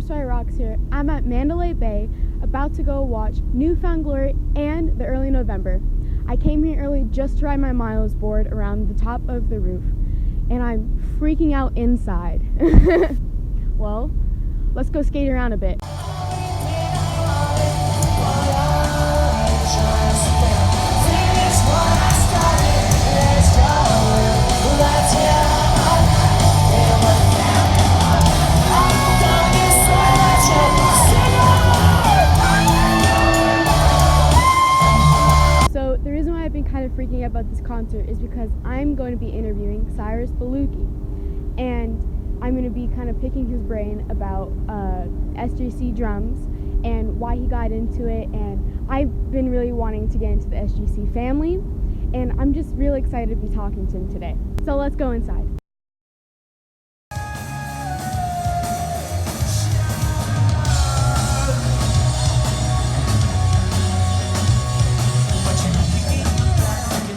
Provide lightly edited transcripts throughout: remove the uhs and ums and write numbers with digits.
Story Rocks here. I'm at Mandalay Bay, about to go watch Newfound Glory and the Early November. I came here early just to ride my Miles board around the top of the roof, and I'm freaking out inside. Well, let's go skate around a bit. So the reason why I've been kind of freaking out about this concert is because I'm going to be interviewing Cyrus Bolooki, and I'm going to be kind of picking his brain about SJC drums and why he got into it, and I've been really wanting to get into the SJC family, and I'm just really excited to be talking to him today. So let's go inside.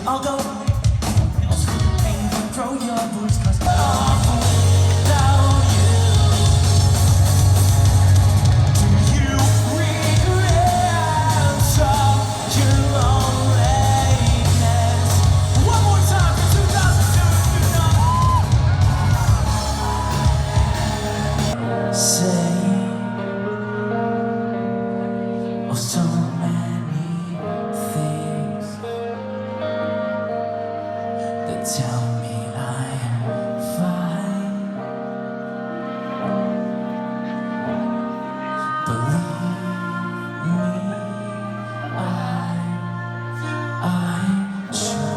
I'll go and throw your boots, 'cause without you, do you regret your loneliness? One more time for 2002, say, oh, so many things that tell me I'm fine. Believe me, I try.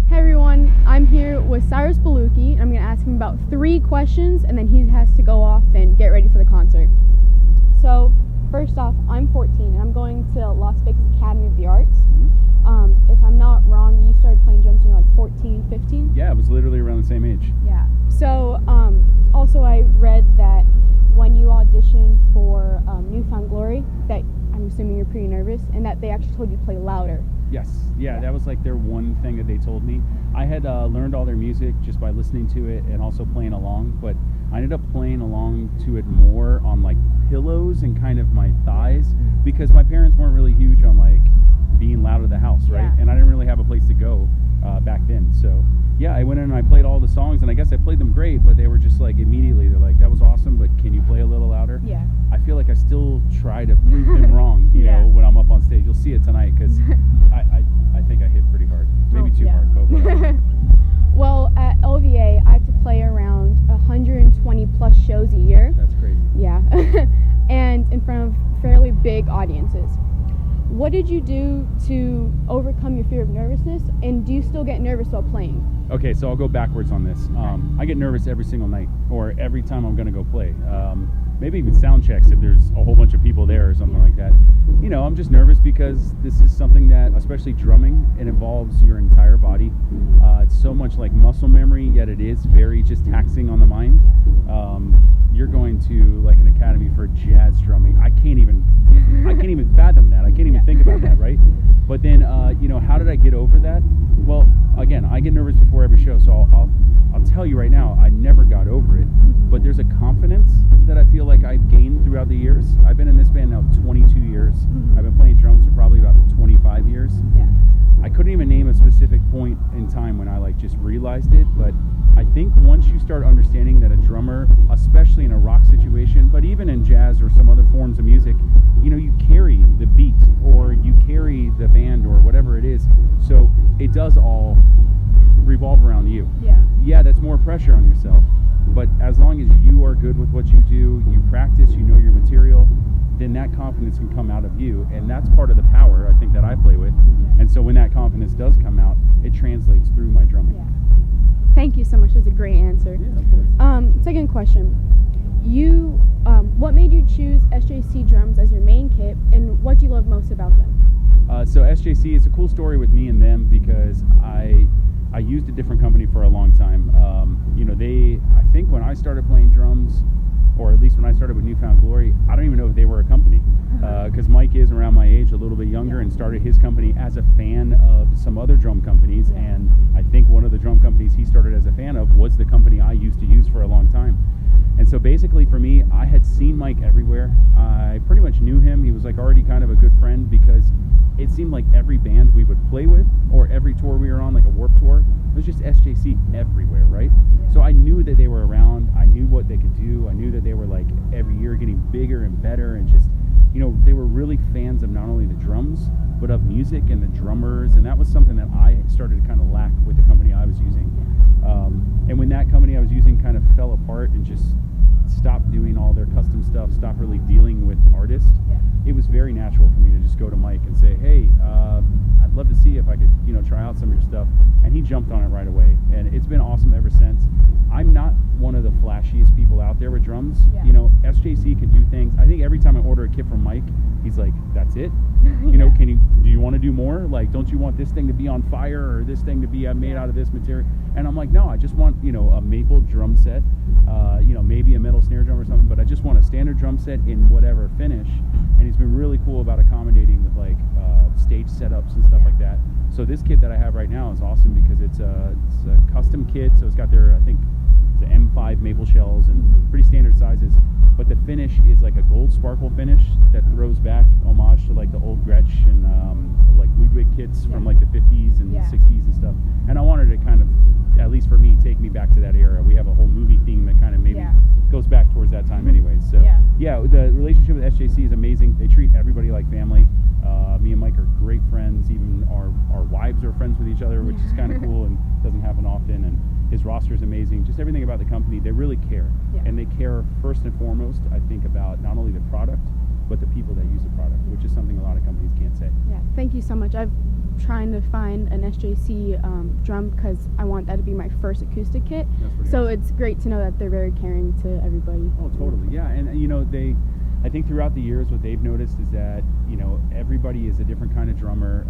Hey everyone, I'm here with Cyrus Bolooki, and I'm going to ask him about 3 questions, and then he has to go off and get ready for the concert. So, first off, I'm 14, and I'm going to Las Vegas Academy of the Arts. If I'm not wrong, you started playing drums when you were like 14, 15? Yeah, it was literally around the same age. Yeah. So, also I read that when you auditioned for Newfound Glory, that I'm assuming you're pretty nervous, and that they actually told you to play louder. Yes, yeah, that was like their one thing that they told me. I had learned all their music just by listening to it and also playing along, but I ended up playing along to it more on like pillows and kind of my thighs, because my parents weren't really huge on like being loud at the house, right? Yeah. And I didn't really have a place to go back then. So yeah, I went in and I played all the songs, and I guess I played them great, but they were just like immediately, they're like, that was awesome, but can you play a little louder? Yeah. I feel like I still try to prove them wrong, you know, when I'm up on stage. You'll see it tonight, because I think I hit pretty hard. Maybe too hard, but whatever. Well, at LVA, I have to play around 120 plus shows a year. That's crazy. Yeah. And in front of fairly big audiences. What did you do to overcome your fear of nervousness, and do you still get nervous while playing? Okay, so I'll go backwards on this. I get nervous every single night, or every time I'm going to go play. Maybe even sound checks if there's a whole bunch of people there or something like that. You know, I'm just nervous because this is something that, especially drumming, it involves your entire body. It's so much like muscle memory, yet it is very just taxing on the mind. You're going to like an academy for jazz drumming. I can't even fathom that. I can't even think about that, right? But then, you know, how did I get over that? Well, again, I get nervous before every show, so I'll tell you right now, I never got over it. But there's a confidence that I feel like I've gained throughout the years. I've been in this band now 22 years. I've been playing drums for probably about 25 years. Yeah. I couldn't even name a specific point in time when I like just realized it, but I think once you start understanding that a drummer, especially in a rock situation, but even in jazz or some other forms of music, you know, you carry the beat or you carry the band or whatever it is. So it does all revolve around you. Yeah. Yeah, that's more pressure on yourself, but as long as you are good with what you do, you practice, you know your material, then that confidence can come out of you, and that's part of the power I think that I play with. And so when that confidence does come out, it translates through my drumming. Yeah. Thank you so much. That's a great answer. Yeah, of course. Second question. What made you choose SJC drums as your main kit, and what do you love most about them? So SJC, it's a cool story with me and them, because I used a different company for a long time. You know, I think when I started playing drums, or at least when I started with Newfound Glory, I don't even know if they were a company, because Mike is around my age, a little bit younger, and started his company as a fan of some other drum companies, Yeah. and I think one of the drum companies he started as a fan of was the company I used to use for a long time. And so basically for me, I had seen Mike everywhere. I pretty much knew him. He was like already kind of a good friend, because it seemed like every band we would play with, or every tour we were on, like a Warped Tour, it was just SJC everywhere, right? Yeah. So I knew that they were around. I knew what they could do. I knew that they were like every year getting bigger and better, and just, you know, they were really fans of not only the drums, but of music and the drummers. And that was something that I started to kind of lack with the company I was using. And when that company I was using kind of fell apart and just stopped doing all their custom stuff, stopped really dealing with artists, Yeah. it was very natural for me to just go to Mike and say, hey, I'd love to see if I could, you know, try out some of your stuff. And he jumped on it right away. And it's been awesome ever since. I'm not one of the flashiest people out there with drums. Yeah. You know, SJC can do things. I think every time I order a kit from Mike, he's like, that's it? You know, Yeah. do you want to do more? Like, don't you want this thing to be on fire, or this thing to be made Yeah. out of this material? And I'm like, no, I just want, you know, a maple drum set, you know, maybe a metal snare drum or something, but I just want a standard drum set in whatever finish. And he's been really cool about accommodating with like stage setups and stuff Yeah. like that. So this kit that I have right now is awesome because it's a custom kit. So it's got their, I think, the M5 maple shells and Mhm. pretty standard sizes. But the finish is like a gold sparkle finish that throws back homage to like the old Gretsch and like Ludwig kits Yeah. from like the 50s and Yeah. 60s and stuff. And I wanted to kind of, at least for me, take me back to that era. We have a whole movie theme that kind of maybe Yeah. goes back towards that time anyways. So Yeah. the relationship with SJC is amazing. They treat everybody like family. Me and Mike are great friends. Even our wives are friends with each other, which is kind of cool and doesn't happen often. And his roster is amazing. Just everything about the company, they really care. Yeah. And they care first and foremost, I think, about not only the product, but the people that use the product, which is something a lot of companies can't say. Yeah, thank you so much. I've trying to find an SJC drum because I want that to be my first acoustic kit. That's pretty So awesome. it's great to know that they're very caring to everybody. Oh, totally. Yeah. And, you know, I think throughout the years, what they've noticed is that, you know, everybody is a different kind of drummer.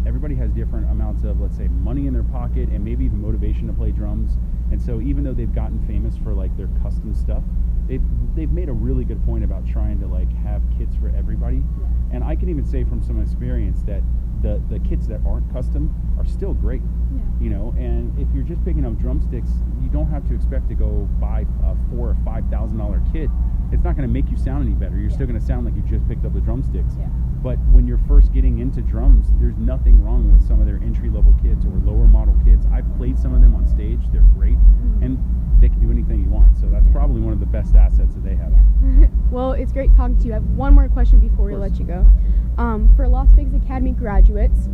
Everybody has different amounts of, let's say, money in their pocket and maybe even motivation to play drums. And so even though they've gotten famous for like their custom stuff, they've made a really good point about trying to like have kits for everybody. Yeah. And I can even say from some experience that the kits that aren't custom are still great. Yeah. You know, and if you're just picking up drumsticks, you don't have to expect to go buy a $4,000 or $5,000 kit. It's not going to make you sound any better. You're Yeah. still going to sound like you just picked up the drumsticks. Yeah. But when you're first getting into drums, there's nothing wrong with some of their entry-level kits or lower model kits. I've played some of them on stage. They're great, Mhm. and they can do anything you want. So that's Yeah. probably one of the best assets that they have. Yeah. Well, it's great talking to you. I have one more question before we Of course. let you go. For Las Vegas Academy graduates,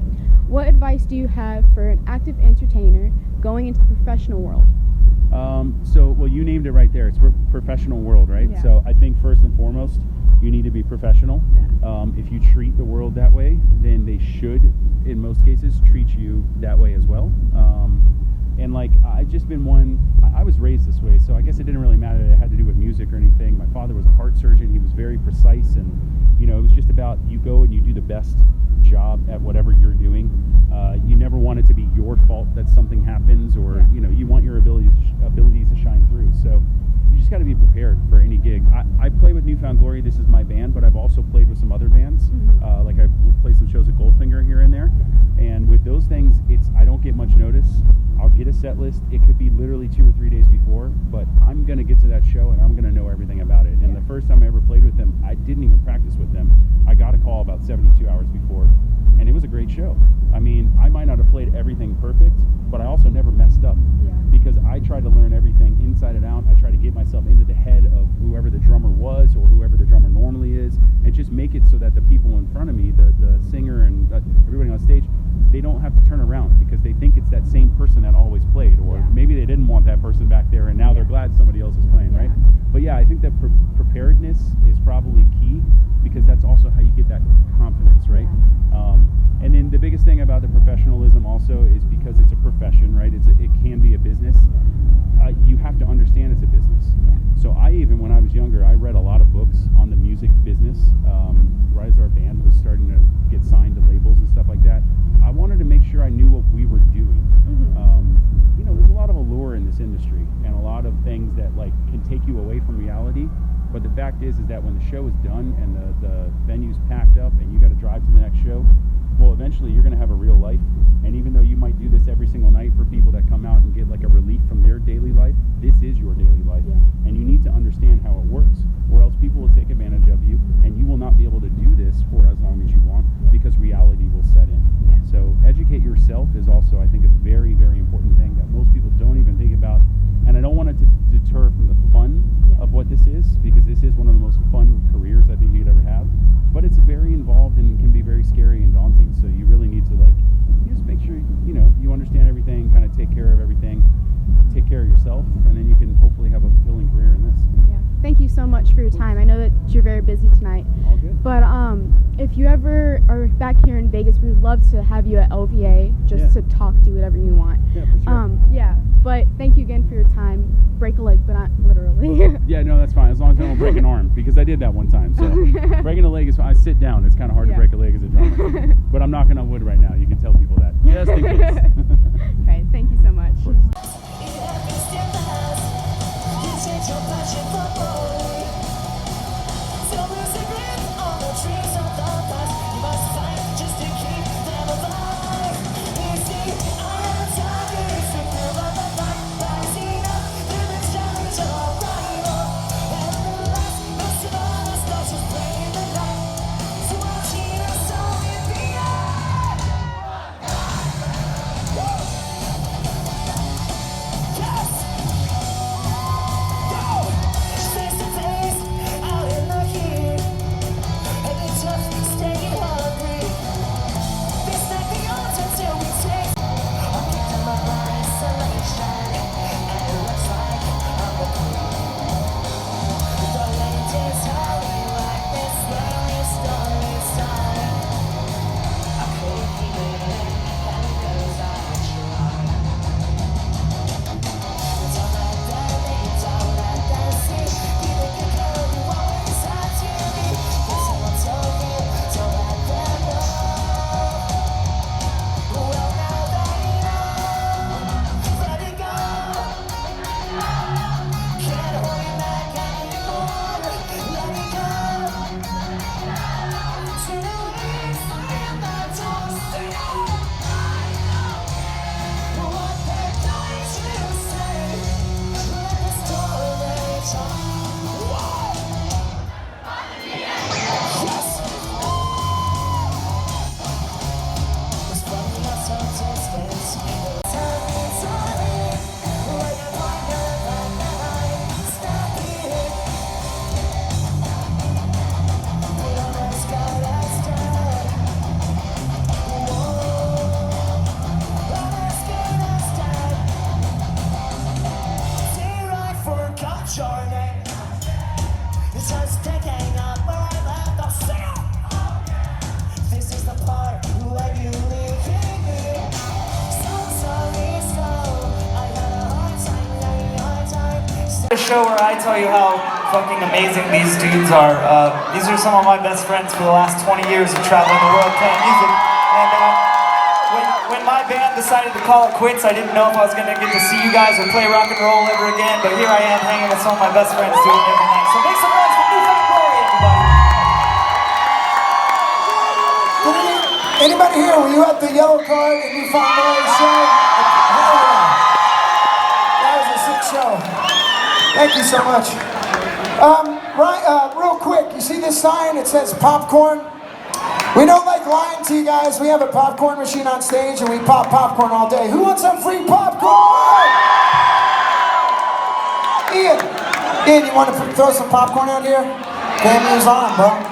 what advice do you have for an active entertainer going into the professional world? Well, you named it right there. It's professional world, right? Yeah. So I think first and foremost, you need to be professional. Yeah. If you treat the world that way, then they should, in most cases, treat you that way as well. And like, I've just been I was raised this way, so I guess it didn't really matter that it had to do with music or anything. My father was a heart surgeon. He was very precise, and, you know, it was just about you go and you do the best job at whatever you're doing. You never want it to be your fault that something happens, or, Yeah. you know, you want your abilities to shine through. So you just got to be prepared for any gig. I play with Newfound Glory. This is my band, but I've also played with some other bands. Mhm. Like I played some shows at Goldfinger here and there. And with those things, I don't get much notice. I'll get a set list. It could be literally 2 or 3 days before, but I'm going to get to that show and I'm going to know everything about it. And Yeah. the first time I ever played with them, I didn't even practice with them. I got a call about 72 hours before, and it was a great show. I mean, I might not have played everything perfect, but I also never messed up. Yeah. Because I try to learn everything inside and out. I try to get myself into the head of whoever the drummer was or whoever the drummer normally is, and just make it so that the people in front of me, the singer and everybody on stage, they don't have to turn around because they think it's that same person that always played, or Yeah. maybe they didn't want that person back there and now they're glad somebody else is playing, right? Yeah. But yeah, I think that preparedness is probably key, because that's also how you get that confidence, right? And then the biggest thing about the professionalism also is because it's a profession, right? It can be a business. You have to understand it's a business. Yeah. So even when I was younger, I read a lot of books on the music business. Right as our band was starting to get signed to labels and stuff like that, I wanted to make sure I knew what we were doing. Mhm. You know, there's a lot of allure in this industry and a lot of things that like can take you away from reality. But the fact is that when the show is done and the venue's packed up and you got to drive to the next show, eventually you're going to have a real life. And even though you might do this every single night for people that come out and get like a relief from their daily life, this is your daily life. Yeah. And you need to understand how it works, or else people will take advantage of you, and you will not be able to do this for as long as you want, because reality will set in. Yeah. So educate yourself is also, I think, a very, very important thing that most people don't even think about. And I don't want it to deter from the fun of what this is, because this is one of the most fun careers I think you could ever have. But it's very involved and can be very scary and daunting. So you really need to you just make sure you understand everything, kind of take care of everything, take care of yourself, and then you can hopefully have a fulfilling career in this. Yeah. Thank you so much for your time. I know that you're very busy tonight. All good. But if you ever are back here in Vegas, we'd love to have you at LVA just to talk, do whatever you want. Yeah, for sure. Yeah. But thank you again for your time. Break a leg, but not literally. Yeah, no, that's fine, as long as I don't break an arm, because I did that one time. So breaking a leg is fine. I sit down. It's kind of hard to break a leg as a drummer. But I'm knocking on wood right now. You can tell people that, just in case. Okay, thank you so much. Of course. A show where I tell you how fucking amazing these dudes are. These are some of my best friends for the last 20 years of traveling the world playing music. And when my band decided to call it quits, I didn't know if I was going to get to see you guys or play rock and roll ever again, but here I am hanging with some of my best friends doing it every night. So make some noise for New Found Glory, everybody. Anybody here, were you at the Yellow Card and New Found Glory show? Hell yeah. That was a sick show. Thank you so much. Real quick, you see this sign? It says popcorn. We don't like lying to you guys. We have a popcorn machine on stage and we pop popcorn all day. Who wants some free popcorn? Ian, you want to throw some popcorn out here? Cameo's on, bro.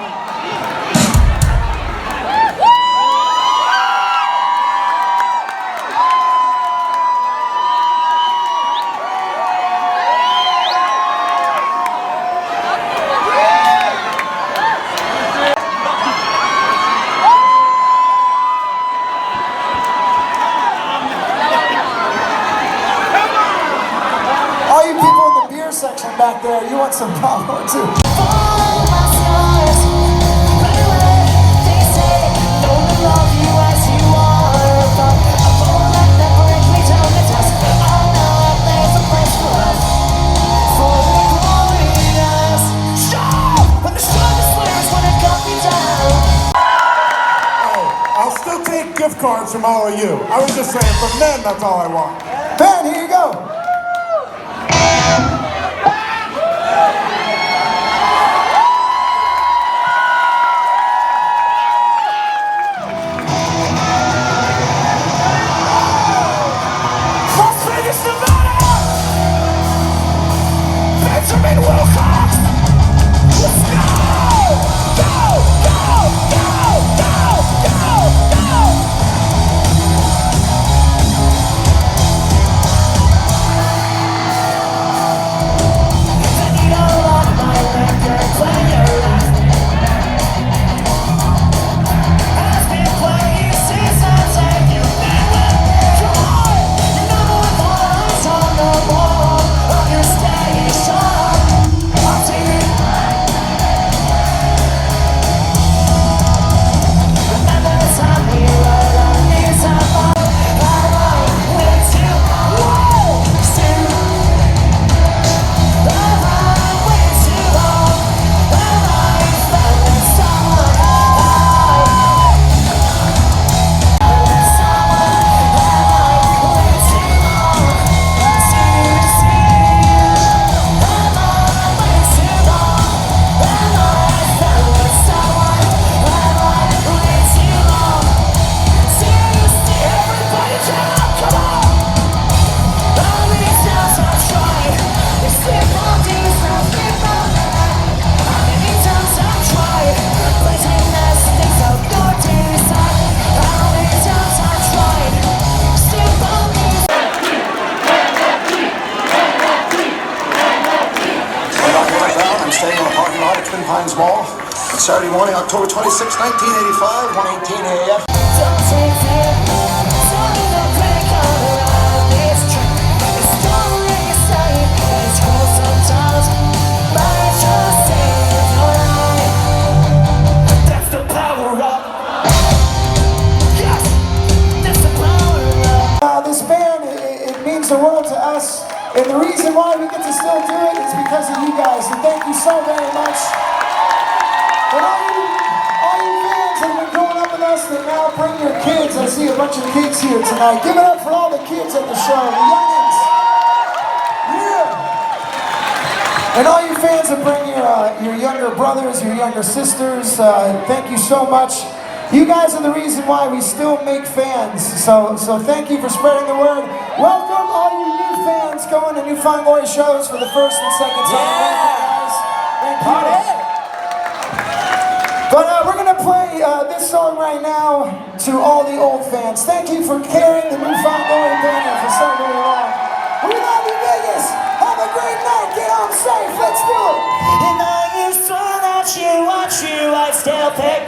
Section back there, you want some popcorn too? I'll still take gift cards from all of you. I was just saying, for men, that's all I want. Ben, here you go. Las Vegas, Nevada! Benjamin Wilcox! Let's go! Go! Go! Go! Go! Go! Go! You don't want my record player. Has been playing since I take you back. Come on! Your number one eyes on the wall of your station. I'll take it. Remember the time we rode on this summer. I went to war. Still, I went too long. I felt like someone. I'm staying in a parking lot at Twin Pines Mall. It's Saturday morning, October 26, 1985, 1:18 a.m. Don't take fear, don't need no break on around this track. It's story you say, it's cool sometimes, but it's just saying you're right. That's the power up. Yes, that's the power up. This band, it means the world to us. And the reason why we get to still do it is because of you guys. And thank you so very much. And all you fans that have been growing up with us that now bring your kids. I see a bunch of kids here tonight. Give it up for all the kids at the show, the youngins. Yeah. And all you fans that bring your younger brothers, your younger sisters, thank you so much. You guys are the reason why we still make fans. So thank you for spreading the word. Welcome all you new fans going to New Fine Glory shows for the first and second time. Guys. Thank you. But we're going to play this song right now to all the old fans. Thank you for carrying the New Fine Glory banner for so very long. We love you, Vegas. Have a great night. Get home safe. Let's do it. And I used to let you watch you, I still pick